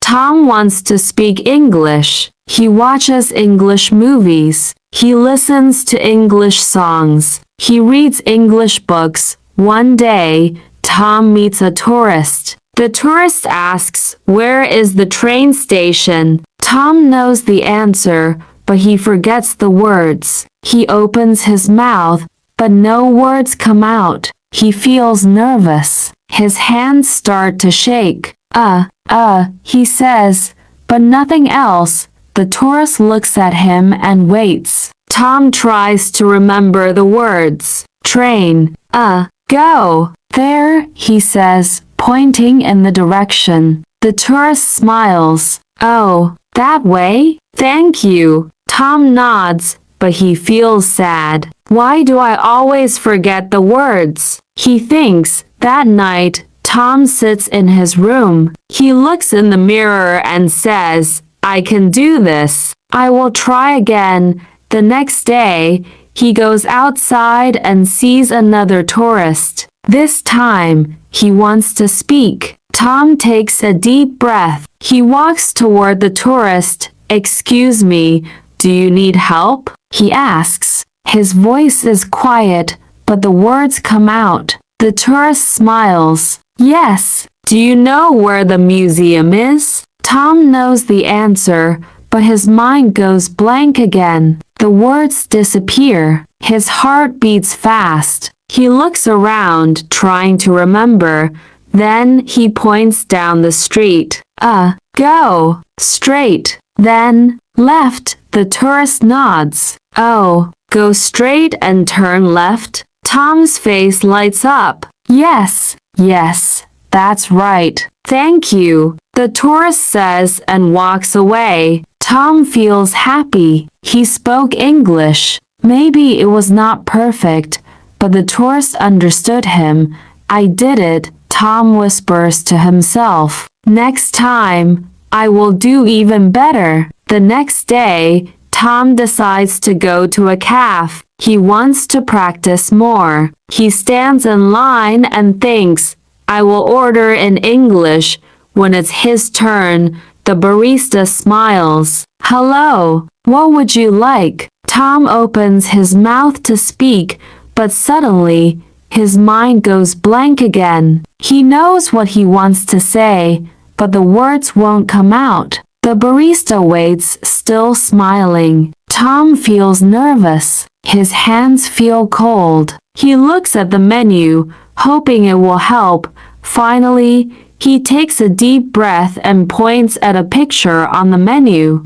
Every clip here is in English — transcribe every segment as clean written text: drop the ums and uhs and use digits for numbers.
Tom wants to speak English. He watches English movies. He listens to English songs. He reads English books. One day, Tom meets a tourist. The tourist asks, "Where is the train station?" Tom knows the answer, but he forgets the words. He opens his mouth, but no words come out. He feels nervous. His hands start to shake. He says, but nothing else. The tourist looks at him and waits. Tom tries to remember the words. Train, go. There, he says, pointing in the direction. The tourist smiles. Oh, that way? Thank you. Tom nods, but he feels sad. Why do I always forget the words? He thinks. That night, Tom sits in his room. He looks in the mirror and says, I can do this. I will try again. The next day, he goes outside and sees another tourist. This time, he wants to speak. Tom takes a deep breath. He walks toward the tourist. Excuse me, do you need help? He asks. His voice is quiet, but the words come out. The tourist smiles. Yes. Do you know where the museum is? Tom knows the answer, but his mind goes blank again. The words disappear. His heart beats fast. He looks around, trying to remember. Then he points down the street. Go. Straight. Then, left. The tourist nods. Oh, go straight and turn left. Tom's face lights up. Yes, that's right. Thank you. The tourist says and walks away. Tom feels happy. He spoke English. Maybe it was not perfect, but the tourist understood him. I did it, Tom whispers to himself. Next time, I will do even better. The next day, Tom decides to go to a cafe. He wants to practice more. He stands in line and thinks, I will order in English. When it's his turn, the barista smiles. Hello, what would you like? Tom opens his mouth to speak, but suddenly, his mind goes blank again. He knows what he wants to say, but the words won't come out. The barista waits, still smiling. Tom feels nervous. His hands feel cold. He looks at the menu, hoping it will help. Finally, he takes a deep breath and points at a picture on the menu.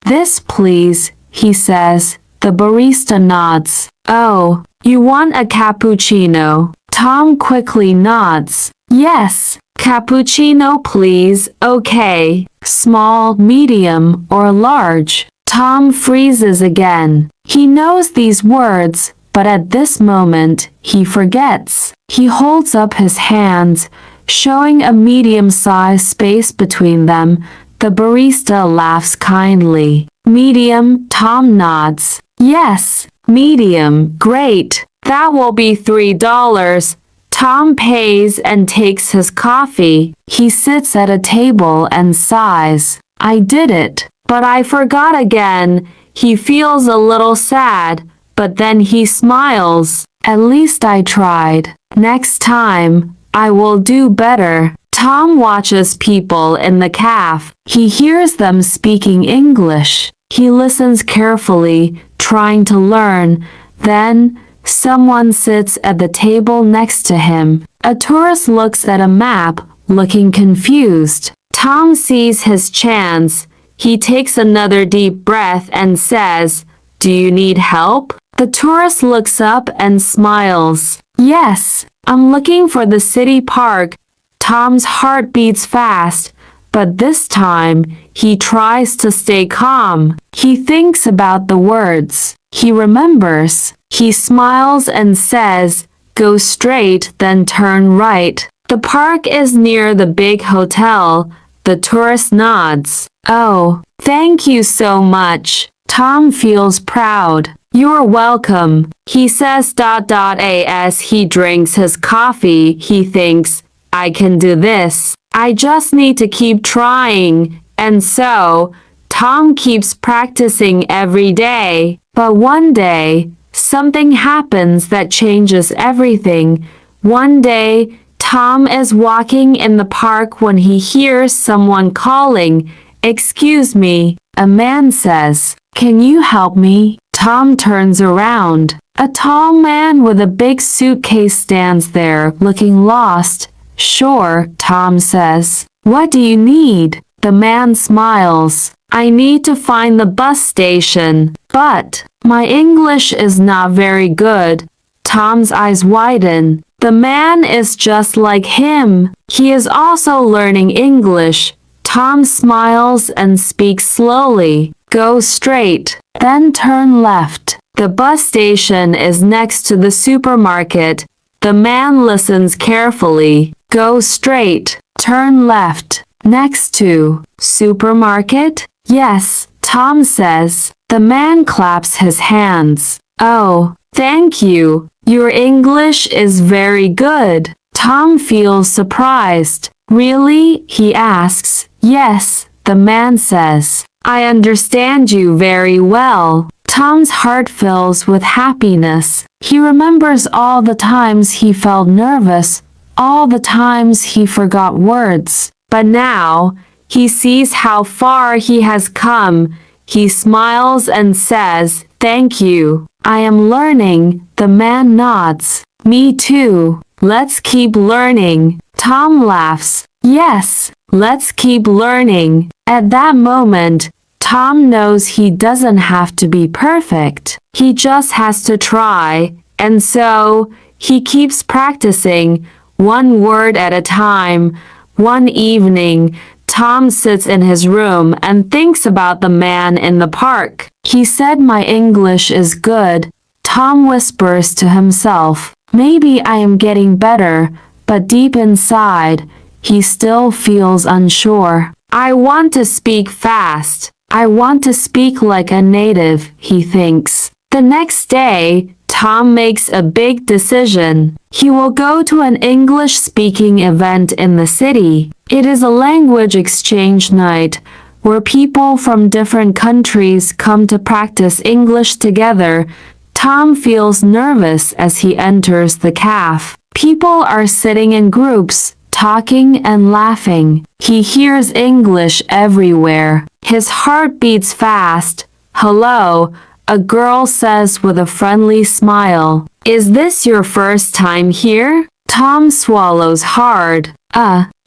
This please, he says. The barista nods. Oh, you want a cappuccino? Tom quickly nods. Yes, cappuccino please. Okay. Small, medium, or large? Tom freezes again. He knows these words, but at this moment, he forgets. He holds up his hands, showing a medium-sized space between them. The barista laughs kindly. Medium, Tom nods. Yes, medium, great. That will be $3. Tom pays and takes his coffee. He sits at a table and sighs. I did it, but I forgot again. He feels a little sad, but then he smiles. At least I tried. Next time, I will do better. Tom watches people in the cafe. He hears them speaking English. He listens carefully, trying to learn. Then, someone sits at the table next to him. A tourist looks at a map, looking confused. Tom sees his chance. He takes another deep breath and says, Do you need help? The tourist looks up and smiles. Yes, I'm looking for the city park. Tom's heart beats fast, but this time he tries to stay calm. He thinks about the words. He remembers. He smiles and says, Go straight, then turn right. The park is near the big hotel. The tourist nods. Oh, thank you so much. Tom feels proud. You're welcome. He says ... as he drinks his coffee. He thinks, I can do this. I just need to keep trying. And so, Tom keeps practicing every day. But one day, something happens that changes everything. One day, Tom is walking in the park when he hears someone calling. Excuse me, a man says. Can you help me? Tom turns around. A tall man with a big suitcase stands there, looking lost. Sure, Tom says. What do you need? The man smiles. I need to find the bus station, but my English is not very good. Tom's eyes widen. The man is just like him. He is also learning English. Tom smiles and speaks slowly. Go straight, then turn left. The bus station is next to the supermarket. The man listens carefully. Go straight, turn left. Next to supermarket? Yes, Tom says. The man claps his hands. Oh, thank you. Your English is very good. Tom feels surprised. Really? He asks. Yes, the man says. I understand you very well. Tom's heart fills with happiness. He remembers all the times he felt nervous, all the times he forgot words. But now, he sees how far he has come. He smiles and says, Thank you. I am learning. The man nods. Me too. Let's keep learning. Tom laughs. Yes, let's keep learning. At that moment, Tom knows he doesn't have to be perfect. He just has to try. And so, he keeps practicing, one word at a time. One evening, Tom sits in his room and thinks about the man in the park. He said my English is good. Tom whispers to himself, maybe I am getting better, but deep inside, he still feels unsure. I want to speak fast. I want to speak like a native, he thinks. The next day, Tom makes a big decision. He will go to an English-speaking event in the city. It is a language exchange night where people from different countries come to practice English together. Tom feels nervous as he enters the cafe. People are sitting in groups, talking and laughing. He hears English everywhere. His heart beats fast. Hello, a girl says with a friendly smile. Is this your first time here? Tom swallows hard.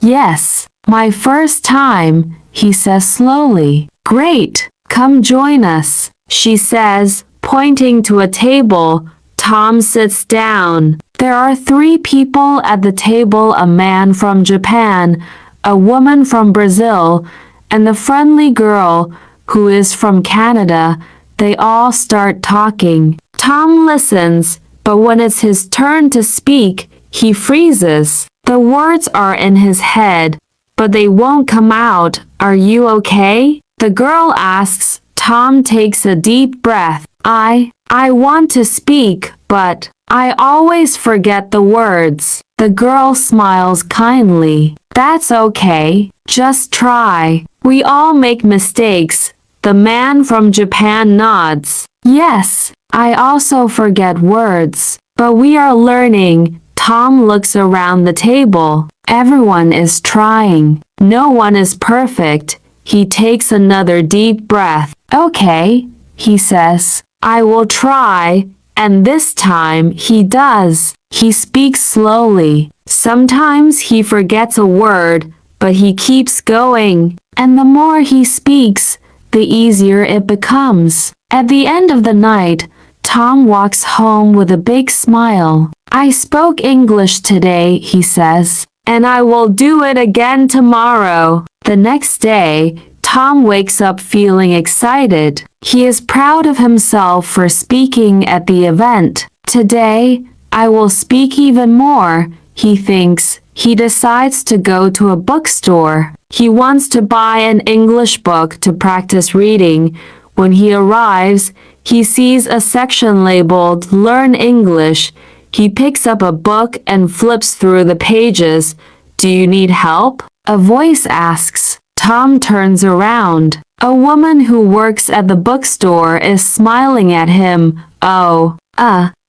Yes, my first time, he says slowly. Great, come join us, she says, pointing to a table. Tom sits down. There are 3 people at the table, a man from Japan, a woman from Brazil, and the friendly girl who is from Canada. They all start talking. Tom listens, but when it's his turn to speak, he freezes. The words are in his head, but they won't come out. Are you okay? The girl asks. Tom takes a deep breath. I want to speak, but I always forget the words. The girl smiles kindly. That's okay. Just try. We all make mistakes. The man from Japan nods. Yes, I also forget words. But we are learning. Tom looks around the table. Everyone is trying. No one is perfect. He takes another deep breath. Okay, he says. I will try. And this time he does. He speaks slowly. Sometimes he forgets a word, but he keeps going. And the more he speaks, the easier it becomes. At the end of the night, Tom walks home with a big smile. I spoke English today, he says, and I will do it again tomorrow. The next day, Tom wakes up feeling excited. He is proud of himself for speaking at the event. Today, I will speak even more, he thinks. He decides to go to a bookstore. He wants to buy an English book to practice reading. When he arrives, he sees a section labeled Learn English. He picks up a book and flips through the pages. Do you need help? A voice asks. Tom turns around. A woman who works at the bookstore is smiling at him. Oh,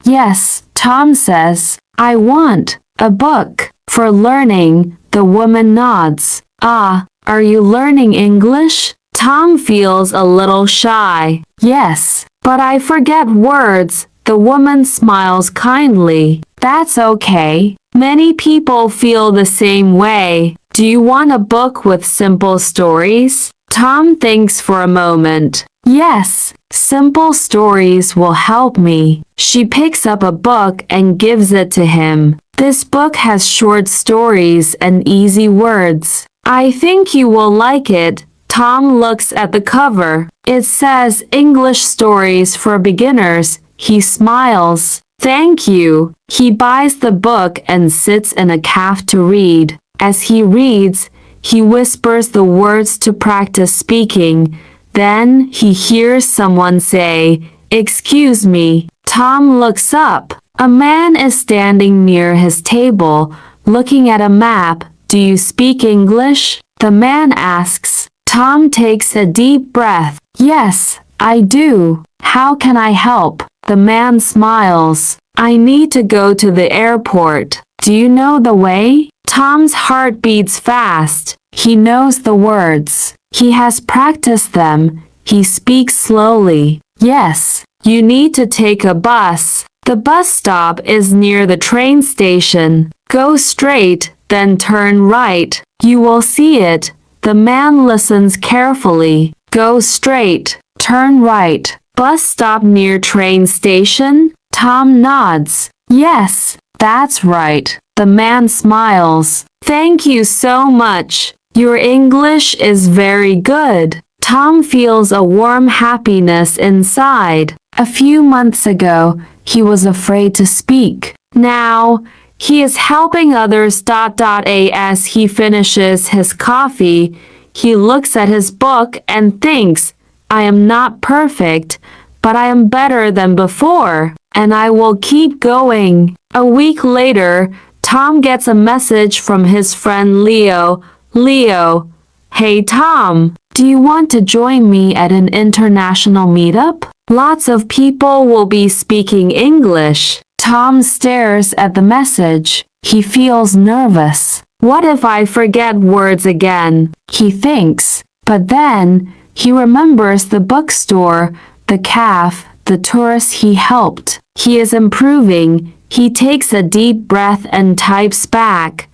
yes, Tom says. I want a book for learning. The woman nods. Are you learning English? Tom feels a little shy. Yes, but I forget words. The woman smiles kindly. That's okay. Many people feel the same way. Do you want a book with simple stories? Tom thinks for a moment. Yes, simple stories will help me. She picks up a book and gives it to him. This book has short stories and easy words. I think you will like it. Tom looks at the cover. It says English Stories for Beginners. He smiles. Thank you. He buys the book and sits in a cafe to read. As he reads, he whispers the words to practice speaking. Then he hears someone say, "Excuse me." Tom looks up. A man is standing near his table, looking at a map. Do you speak English? The man asks. Tom takes a deep breath. Yes, I do. How can I help? The man smiles. I need to go to the airport. Do you know the way? Tom's heart beats fast. He knows the words. He has practiced them. He speaks slowly. Yes, you need to take a bus. The bus stop is near the train station. Go straight, then turn right. You will see it. The man listens carefully. Go straight, turn right. Bus stop near train station? Tom nods. Yes, that's right. The man smiles. Thank you so much. Your English is very good. Tom feels a warm happiness inside. A few months ago, he was afraid to speak. Now, he is helping others. As he finishes his coffee, he looks at his book and thinks, I am not perfect, but I am better than before, and I will keep going. A week later, Tom gets a message from his friend Leo. Leo, hey Tom, do you want to join me at an international meetup? Lots of people will be speaking English. Tom stares at the message. He feels nervous. What if I forget words again? He thinks. But then, he remembers the bookstore, the cafe, the tourists he helped. He is improving. He takes a deep breath and types back.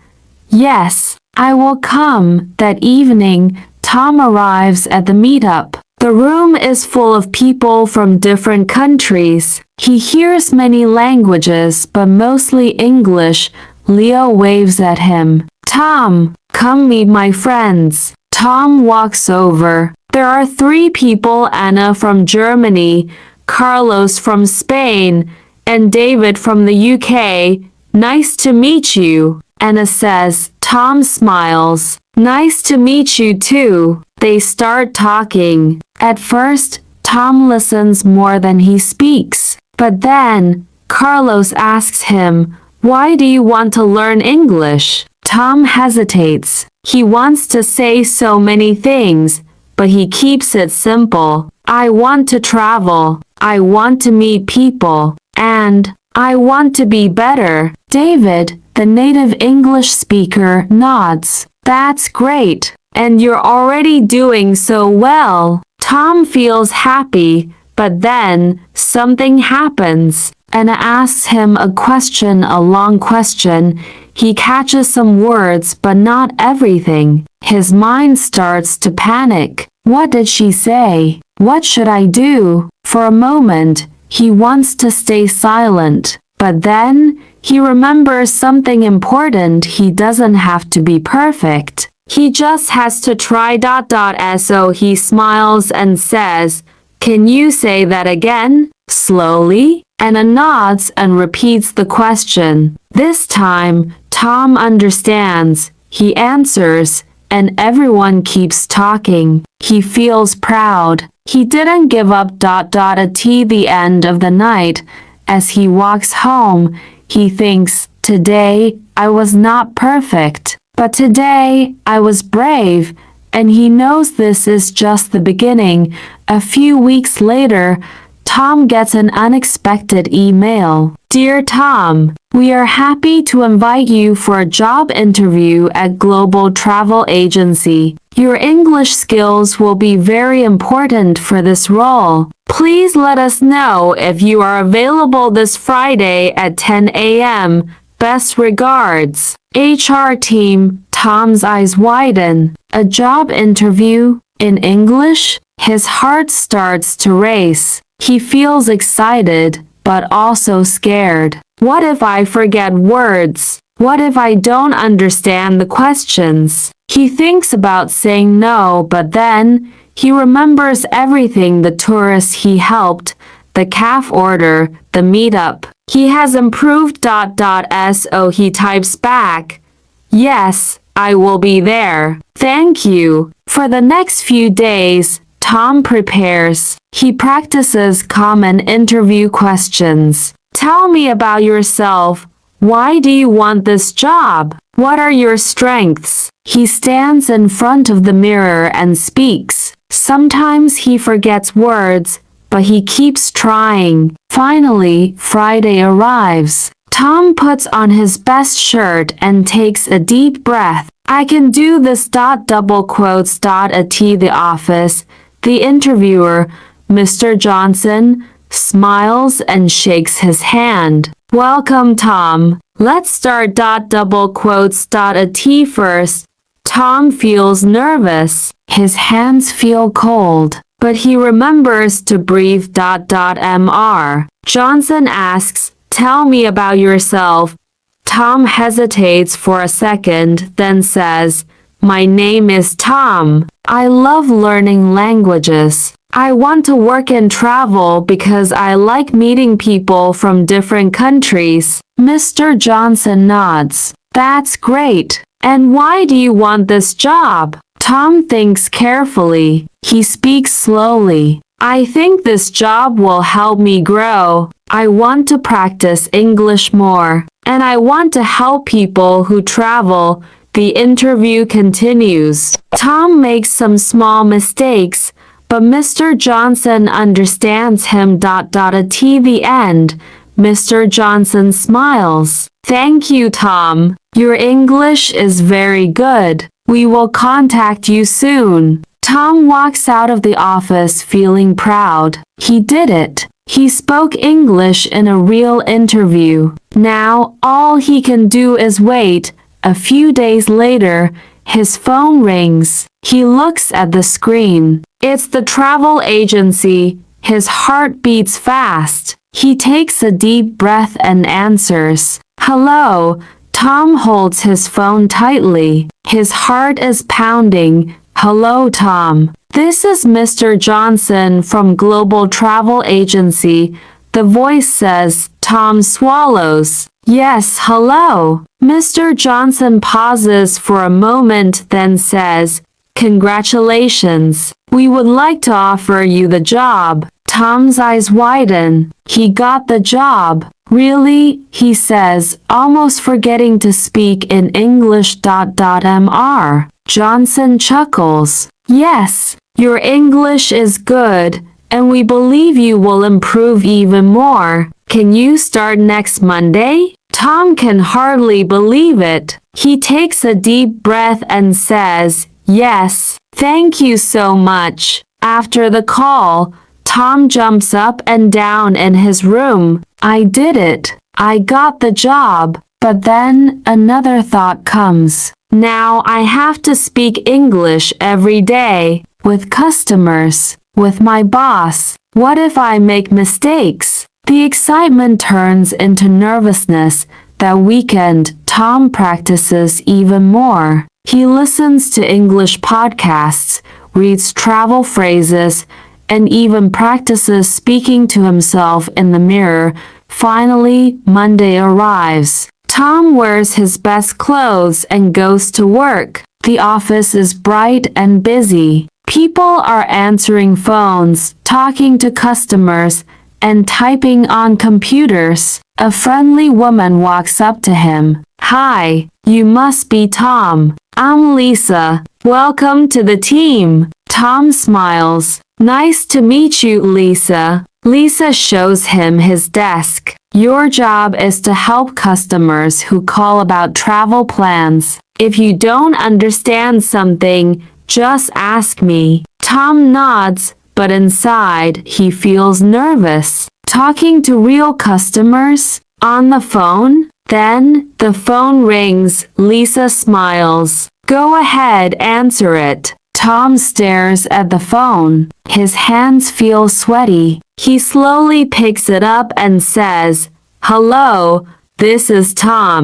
Yes, I will come. That evening, Tom arrives at the meetup. The room is full of people from different countries. He hears many languages, but mostly English. Leo waves at him. Tom, come meet my friends. Tom walks over. There are 3 people: Anna from Germany, Carlos from Spain, and David from the UK. Nice to meet you. Anna says. Tom smiles. Nice to meet you too. They start talking. At first, Tom listens more than he speaks. But then, Carlos asks him, why do you want to learn English? Tom hesitates. He wants to say so many things, but he keeps it simple. I want to travel. I want to meet people. And I want to be better. David, the native English speaker, nods. That's great. And you're already doing so well. Tom feels happy, but then something happens. Anna asks him a long question. He catches some words, but not everything. His mind starts to panic. What did she say? What should I do? For a moment, he wants to stay silent. But then, he remembers something important. He doesn't have to be perfect. He just has to try. So he smiles and says, can you say that again? Slowly? Anna nods and repeats the question. This time, Tom understands. He answers, and everyone keeps talking. He feels proud. He didn't give up. At the end of the night, as he walks home, he thinks, today, I was not perfect, But today, I was brave, and he knows this is just the beginning. A few weeks later, Tom gets an unexpected email. Dear Tom, we are happy to invite you for a job interview at Global Travel Agency. Your English skills will be very important for this role. Please let us know if you are available this Friday at 10 a.m. Best regards. HR team. Tom's eyes widen. A job interview? In English? His heart starts to race. He feels excited, but also scared. What if I forget words? What if I don't understand the questions? He thinks about saying no, but then he remembers everything: the tourists he helped, the calf order, the meetup. He has improved. So he types back, yes, I will be there. Thank you. For the next few days, Tom prepares. He practices common interview questions. Tell me about yourself. Why do you want this job? What are your strengths? He stands in front of the mirror and speaks. Sometimes he forgets words, but he keeps trying. Finally, Friday arrives. Tom puts on his best shirt and takes a deep breath. I can do this. Double quotes. At the office, the interviewer, Mr. Johnson, smiles and shakes his hand. Welcome, Tom. Let's start. Double quotes. First, Tom feels nervous. His hands feel cold, but he remembers to breathe. Mr. Johnson asks, tell me about yourself. Tom hesitates for a second, then says, my name is Tom. I love learning languages. I want to work and travel because I like meeting people from different countries. Mr. Johnson nods. That's great. And why do you want this job? Tom thinks carefully. He speaks slowly. I think this job will help me grow. I want to practice English more, and I want to help people who travel. The interview continues. Tom makes some small mistakes, but Mr. Johnson understands him. At the end, Mr. Johnson smiles. Thank you, Tom. Your English is very good. We will contact you soon. Tom walks out of the office feeling proud. He did it. He spoke English in a real interview. Now, all he can do is wait. A few days later, his phone rings. He looks at the screen. It's the travel agency. His heart beats fast. He takes a deep breath and answers. Hello. Tom holds his phone tightly. His heart is pounding. Hello, Tom. This is Mr. Johnson from Global Travel Agency. The voice says. Tom swallows. Yes, hello. Mr. Johnson pauses for a moment, then says, congratulations. We would like to offer you the job. Tom's eyes widen. He got the job. Really? He says, almost forgetting to speak in English. Mr. Johnson chuckles. Yes, your English is good, and we believe you will improve even more. Can you start next Monday? Tom can hardly believe it. He takes a deep breath and says, yes, thank you so much. After the call, Tom jumps up and down in his room. I did it. I got the job. But then another thought comes. Now I have to speak English every day, with customers, with my boss. What if I make mistakes? The excitement turns into nervousness. That weekend, Tom practices even more. He listens to English podcasts, reads travel phrases, and even practices speaking to himself in the mirror. Finally, Monday arrives. Tom wears his best clothes and goes to work. The office is bright and busy. People are answering phones, talking to customers, and typing on computers. A friendly woman walks up to him. "Hi, you must be Tom. I'm Lisa. Welcome to the team." Tom smiles. "Nice to meet you, Lisa." Lisa shows him his desk. "Your job is to help customers who call about travel plans. If you don't understand something, just ask me." Tom nods, but inside he feels nervous. Talking to real customers? On the phone? Then, the phone rings. Lisa smiles. "Go ahead, answer it." Tom stares at the phone. His hands feel sweaty. He slowly picks it up and says, "Hello, this is Tom.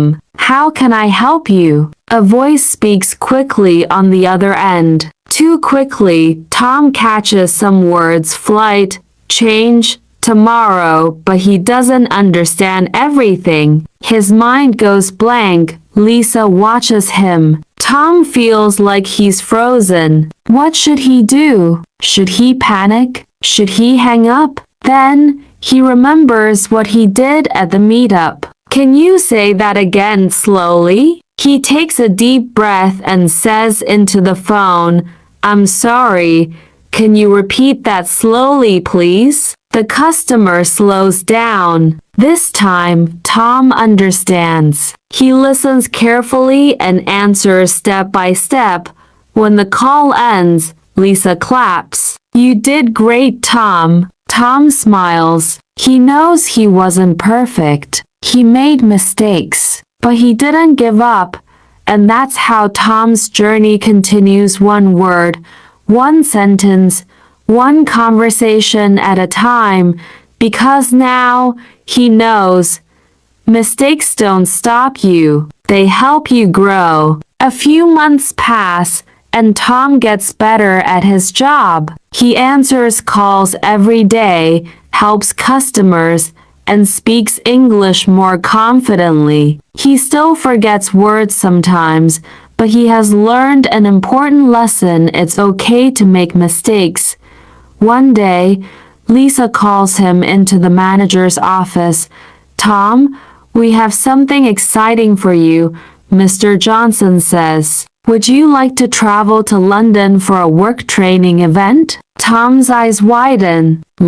How can I help you?" A voice speaks quickly on the other end. Too quickly, Tom catches some words: flight, change, tomorrow, but he doesn't understand everything. His mind goes blank. Lisa watches him. Tom feels like he's frozen. What should he do? Should he panic? Should he hang up? Then, he remembers what he did at the meetup. "Can you say that again slowly?" He takes a deep breath and says into the phone, "I'm sorry. Can you repeat that slowly, please?" The customer slows down. This time, Tom understands. He listens carefully and answers step by step. When the call ends, Lisa claps. "You did great, Tom." Tom smiles. He knows he wasn't perfect. He made mistakes, but he didn't give up. And that's how Tom's journey continues, one word, one sentence, one conversation at a time, because now he knows mistakes don't stop you. They help you grow. A few months pass, and Tom gets better at his job. He answers calls every day, helps customers, and speaks English more confidently. He still forgets words sometimes, but he has learned an important lesson: it's okay to make mistakes. One day, Lisa calls him into the manager's office. "Tom, we have something exciting for you," Mr. Johnson says. "Would you like to travel to London for a work training event?" Tom's eyes widen.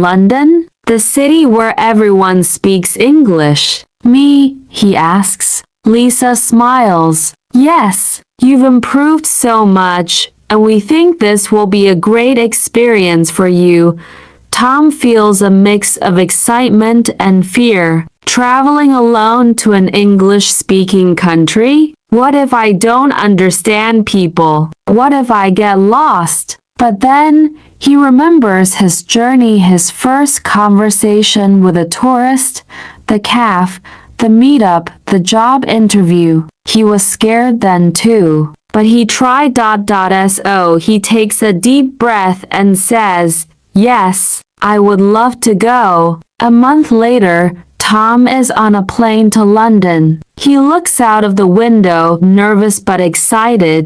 "London? The city where everyone speaks English." "Me?" he asks. Lisa smiles. "Yes, you've improved so much, and we think this will be a great experience for you." Tom feels a mix of excitement and fear. Traveling alone to an English-speaking country? What if I don't understand people? What if I get lost? But then, he remembers his journey, his first conversation with a tourist, the cafe, the meetup, the job interview. He was scared then too. But he tried. So he takes a deep breath and says, "Yes, I would love to go." A month later, Tom is on a plane to London. He looks out of the window, nervous but excited.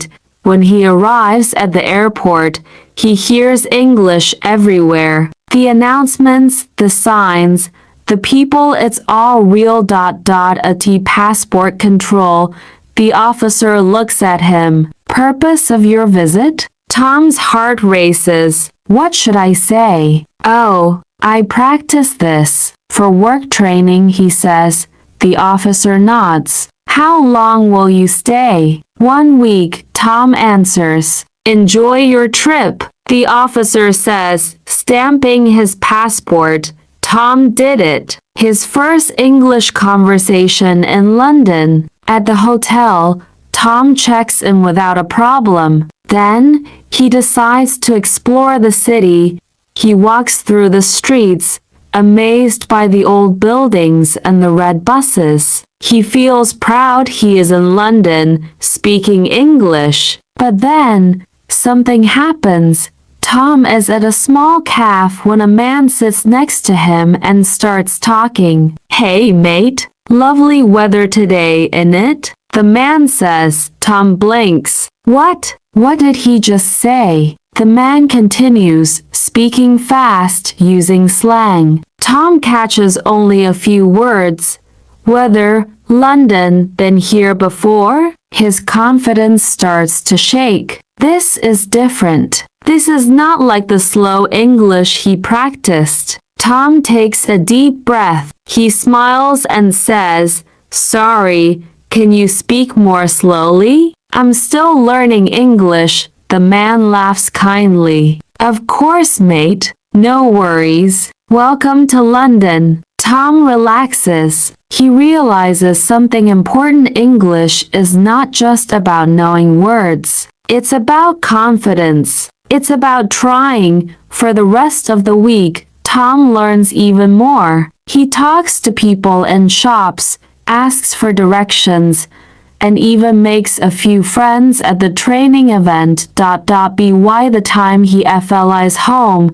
When he arrives at the airport, he hears English everywhere. The announcements, the signs, the people, it's all real. At passport control, the officer looks at him. "Purpose of your visit?" Tom's heart races. What should I say? "Oh, I practice this for work training," he says. The officer nods. "How long will you stay?" "1 week," Tom answers. "Enjoy your trip," the officer says, stamping his passport. Tom did it. His first English conversation in London. At the hotel, Tom checks in without a problem. Then, he decides to explore the city. He walks through the streets, amazed by the old buildings and the red buses. He feels proud he is in London, speaking English. But then, something happens. Tom is at a small cafe when a man sits next to him and starts talking. "Hey mate, lovely weather today, innit?" the man says. Tom blinks. What did he just say? The man continues, speaking fast, using slang. Tom catches only a few words. Whether London been here before? His confidence starts to shake. This is different. This is not like the slow English he practiced. Tom takes a deep breath. He smiles and says, "Sorry, can you speak more slowly? I'm still learning English." The man laughs kindly. "Of course, mate. No worries. Welcome to London." Tom relaxes. He realizes something important. English is not just about knowing words. It's about confidence. It's about trying. For the rest of the week, Tom learns even more. He talks to people in shops, asks for directions, and even makes a few friends at the training event. By the time he flies home,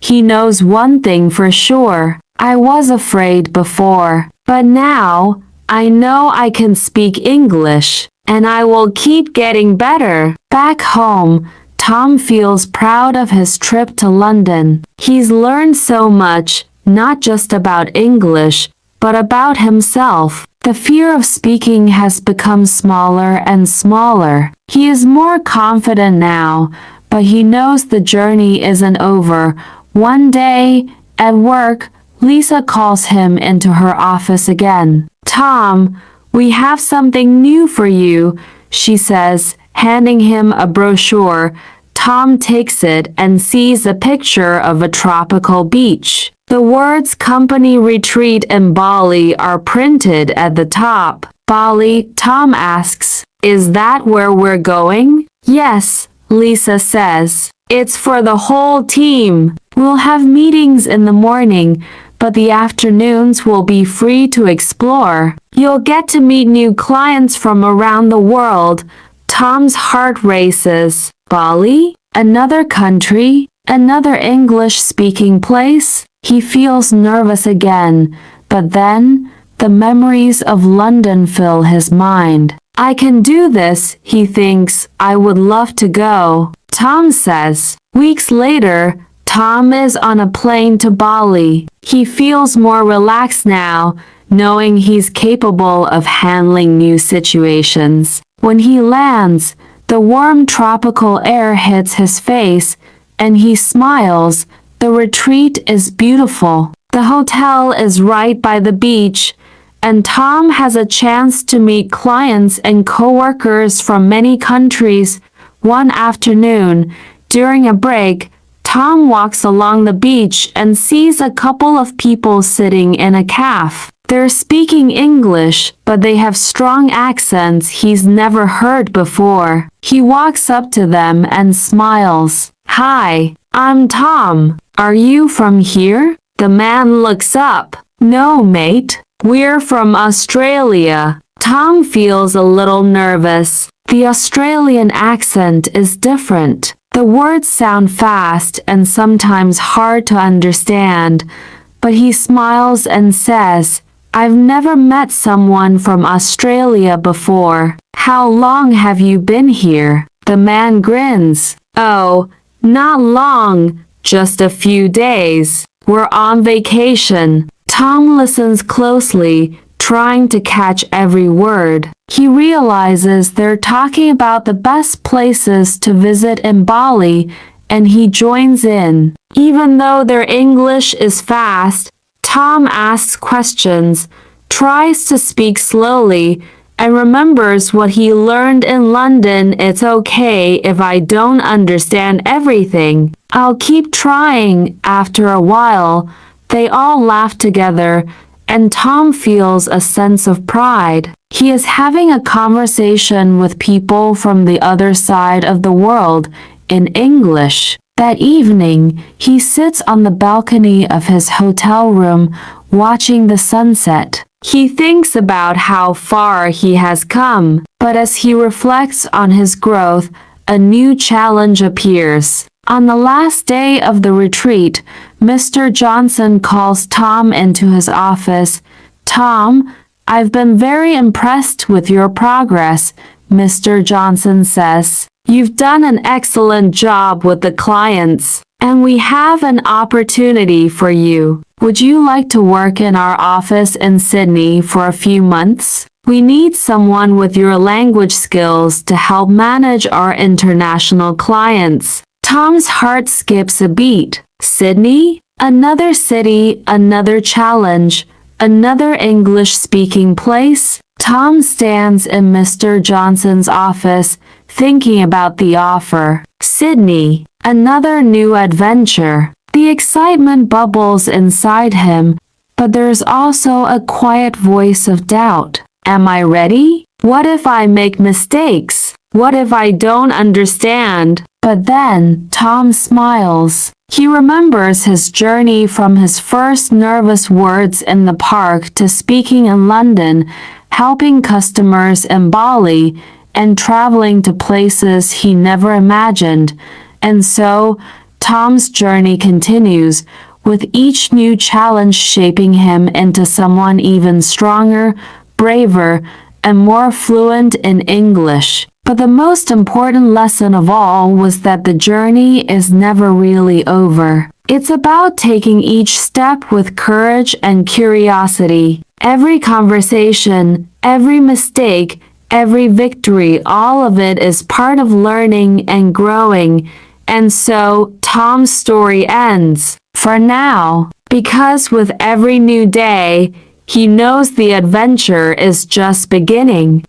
he knows one thing for sure. I was afraid before, but now I know I can speak English, and I will keep getting better. Back home, Tom feels proud of his trip to London. He's learned so much, not just about English, but about himself. The fear of speaking has become smaller and smaller. He is more confident now, but he knows the journey isn't over. One day, at work, Lisa calls him into her office again. "Tom, we have something new for you," she says, handing him a brochure. Tom takes it and sees a picture of a tropical beach. The words "Company Retreat in Bali" are printed at the top. "Bali?" Tom asks. "Is that where we're going?" "Yes," Lisa says. "It's for the whole team. We'll have meetings in the morning, but the afternoons will be free to explore. You'll get to meet new clients from around the world." Tom's heart races. Bali? Another country? Another English-speaking place? He feels nervous again, but then the memories of London fill his mind. "I can do this," he thinks. "I would love to go." Tom says. Weeks later, Tom is on a plane to Bali. He feels more relaxed now, knowing he's capable of handling new situations. When he lands, the warm tropical air hits his face, and he smiles. The retreat is beautiful. The hotel is right by the beach, and Tom has a chance to meet clients and coworkers from many countries. One afternoon, during a break, Tom walks along the beach and sees a couple of people sitting in a cafe. They're speaking English, but they have strong accents he's never heard before. He walks up to them and smiles. "Hi, I'm Tom. Are you from here?" The man looks up. "No, mate. We're from Australia." Tom feels a little nervous. The Australian accent is different. The words sound fast and sometimes hard to understand, but he smiles and says, "I've never met someone from Australia before. How long have you been here?" The man grins. "Oh, not long, just a few days. We're on vacation." Tom listens closely, trying to catch every word. He realizes they're talking about the best places to visit in Bali, and he joins in. Even though their English is fast, Tom asks questions, tries to speak slowly, and remembers what he learned in London. "It's okay if I don't understand everything. I'll keep trying." After a while, they all laugh together, and Tom feels a sense of pride. He is having a conversation with people from the other side of the world in English. That evening, he sits on the balcony of his hotel room, watching the sunset. He thinks about how far he has come, but as he reflects on his growth, a new challenge appears. On the last day of the retreat, Mr. Johnson calls Tom into his office. "Tom, I've been very impressed with your progress," Mr. Johnson says. "You've done an excellent job with the clients. and we have an opportunity for you. Would you like to work in our office in Sydney for a few months? We need someone with your language skills to help manage our international clients. Tom's heart skips a beat. Sydney? Another city, another challenge, another English-speaking place? Tom stands in Mr. Johnson's office, thinking about the offer. Sydney, another new adventure. The excitement bubbles inside him, but there's also a quiet voice of doubt. Am I ready? What if I make mistakes? What if I don't understand? But then Tom smiles. He remembers his journey from his first nervous words in the park to speaking in London, helping customers in Bali, and traveling to places he never imagined. And so, Tom's journey continues, with each new challenge shaping him into someone even stronger, braver, and more fluent in English. But the most important lesson of all was that the journey is never really over. It's about taking each step with courage and curiosity. Every conversation, every mistake, every victory, all of it is part of learning and growing. And so, Tom's story ends, for now, because with every new day, he knows the adventure is just beginning.